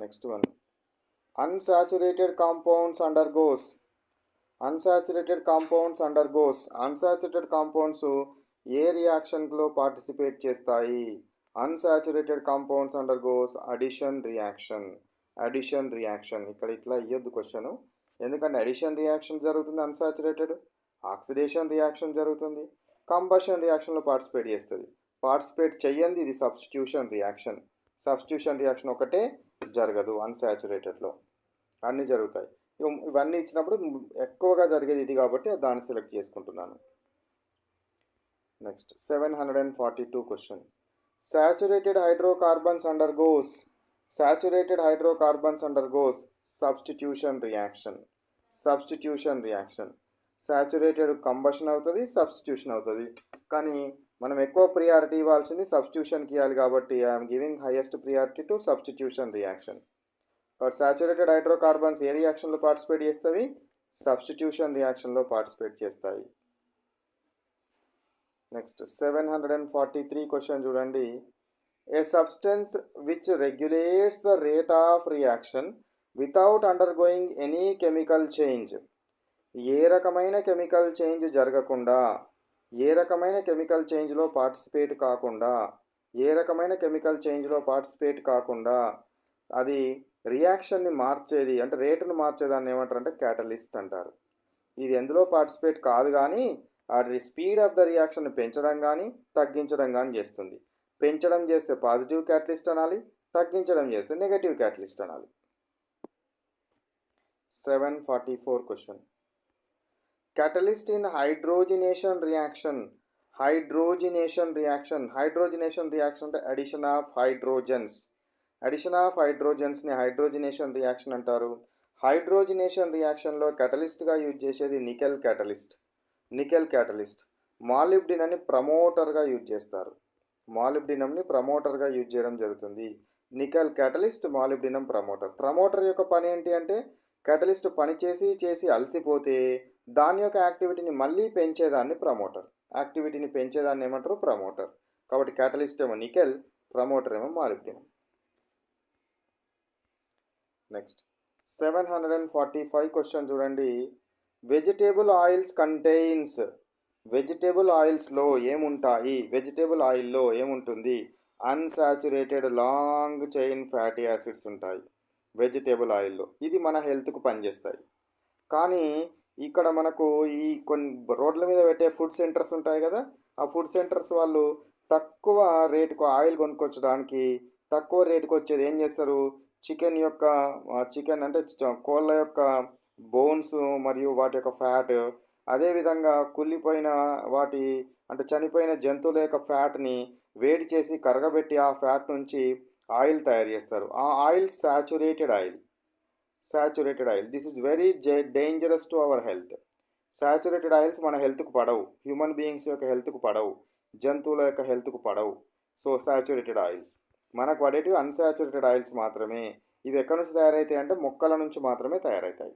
Next one, unsaturated compounds undergoes unsaturated compounds undergoes unsaturated compounds ఏ రియాక్షన్లో participate చేస్తాయి? Unsaturated compounds undergoes addition reaction. ఇక్కడ ఇట్లా ఇవ్వద్దు question, ఎందుకంటే అడిషన్ రియాక్షన్ జరుగుతుంది, అన్సాచురేటెడ్ ఆక్సిడేషన్ రియాక్షన్ జరుగుతుంది, కంబషన్ రియాక్షన్లో పార్టిసిపేట్ చేస్తుంది. పార్టిసిపేట్ చెయ్యండి, ఇది సబ్స్టిట్యూషన్ రియాక్షన్ ఒకటే జరగదు అన్సాచురేటెడ్లో, అన్నీ జరుగుతాయి. ఇవన్నీ ఇచ్చినప్పుడు ఎక్కువగా జరిగేది ఇది కాబట్టి దాన్ని సెలెక్ట్ చేసుకుంటున్నాను. Next 742 question, saturated hydrocarbons undergoes substitution reaction. Saturated combustion అవుతుంది, సబ్స్టిట్యూషన్ అవుతుంది, కానీ మనం ఎక్కువ ప్రియారిటీ ఇవ్వాల్సింది సబ్స్టిట్యూషన్కి ఇవ్వాలి కాబట్టి I'm giving highest priority to substitution reaction. But saturated hydrocarbons ఏ రియాక్షన్లో పార్టిసిపేట్ చేస్తాయి? సబ్స్టిట్యూషన్ రియాక్షన్లో పార్టిసిపేట్ చేస్తాయి. నెక్స్ట్ 743 క్వశ్చన్ చూడండి, a substance which regulates the rate of reaction without undergoing any chemical change. ఏ రకమైన కెమికల్ చేంజ్ జరగకుండా, ఏ రకమైన కెమికల్ చేంజ్లో పార్టిసిపేట్ కాకుండా అది రియాక్షన్ని మార్చేది, అంటే రేటును మార్చేదాన్ని ఏమంటారు అంటే క్యాటలిస్ట్ అంటారు. ఇది ఎందులో పార్టిసిపేట్ కాదు కానీ అది స్పీడ్ ఆఫ్ ద రియాక్షన్ పెంచడం కానీ తగ్గించడం కానీ చేస్తుంది. పెంచడం చేస్తే పాజిటివ్ క్యాటలిస్ట్ అనాలి, తగ్గించడం చేస్తే నెగటివ్ క్యాటలిస్ట్ అనాలి. 744 question, catalyst in hydrogenation reaction అంటే అడిషన్ ఆఫ్ హైడ్రోజన్స్ని హైడ్రోజనేషన్ రియాక్షన్ అంటారు. హైడ్రోజనేషన్ రియాక్షన్లో కెటలిస్ట్గా యూజ్ చేసేది నికెల్ క్యాటలిస్ట్. మాలిబ్డినమ్ని ప్రమోటర్గా యూజ్ చేస్తారు. మాలిబ్డినమ్ని ప్రమోటర్గా యూజ్ చేయడం జరుగుతుంది. నికెల్ క్యాటలిస్ట్, మాలిబ్డినం ప్రమోటర్ యొక్క పని ఏంటి అంటే క్యాటలిస్ట్ పని చేసి అలసిపోతే దాని యొక్క యాక్టివిటీని మళ్ళీ పెంచేదాన్ని ఏమంటారు? ప్రమోటర్. కాబట్టి క్యాటలిస్ట్ ఏమో నికెల్, ప్రమోటర్ ఏమో మాలిబ్డినం. నెక్స్ట్ 745 క్వశ్చన్ చూడండి, వెజిటేబుల్ ఆయిల్స్లో ఏముంటాయి? వెజిటేబుల్ ఆయిల్లో ఏముంటుంది? Unsaturated long chain fatty acids ఉంటాయి వెజిటేబుల్ ఆయిల్లో. ఇది మన హెల్త్కు పనిచేస్తాయి. కానీ ఇక్కడ మనకు ఈ కొన్ని రోడ్ల మీద పెట్టే ఫుడ్ సెంటర్స్ ఉంటాయి కదా, ఆ ఫుడ్ సెంటర్స్ వాళ్ళు తక్కువ రేటుకు ఆయిల్ కొనుక్కొచ్చడానికి తక్కువ రేటుకు వచ్చేది ఏం చేస్తారు? చికెన్ అంటే కోళ్ళ యొక్క బోన్స్ మరియు వాటి యొక్క ఫ్యాట్, అదేవిధంగా కుళ్ళిపోయిన చనిపోయిన జంతువుల యొక్క ఫ్యాట్ని వేడి చేసి కరగబెట్టి ఆ ఫ్యాట్ నుంచి ఆయిల్ తయారు చేస్తారు. ఆ oil saturated oil. This is very dangerous to our health. Saturated oils మన హెల్త్కు పడవు, హ్యూమన్ బీయింగ్స్ యొక్క హెల్త్కు పడవు, జంతువుల యొక్క హెల్త్కు పడవు. సో సాచురేటెడ్ ఆయిల్స్ మనకు పడేటివి అన్సాచురేటెడ్ ఆయిల్స్ మాత్రమే. ఇవి ఎక్కడి నుంచి తయారవుతాయి అంటే మొక్కల నుంచి మాత్రమే తయారవుతాయి.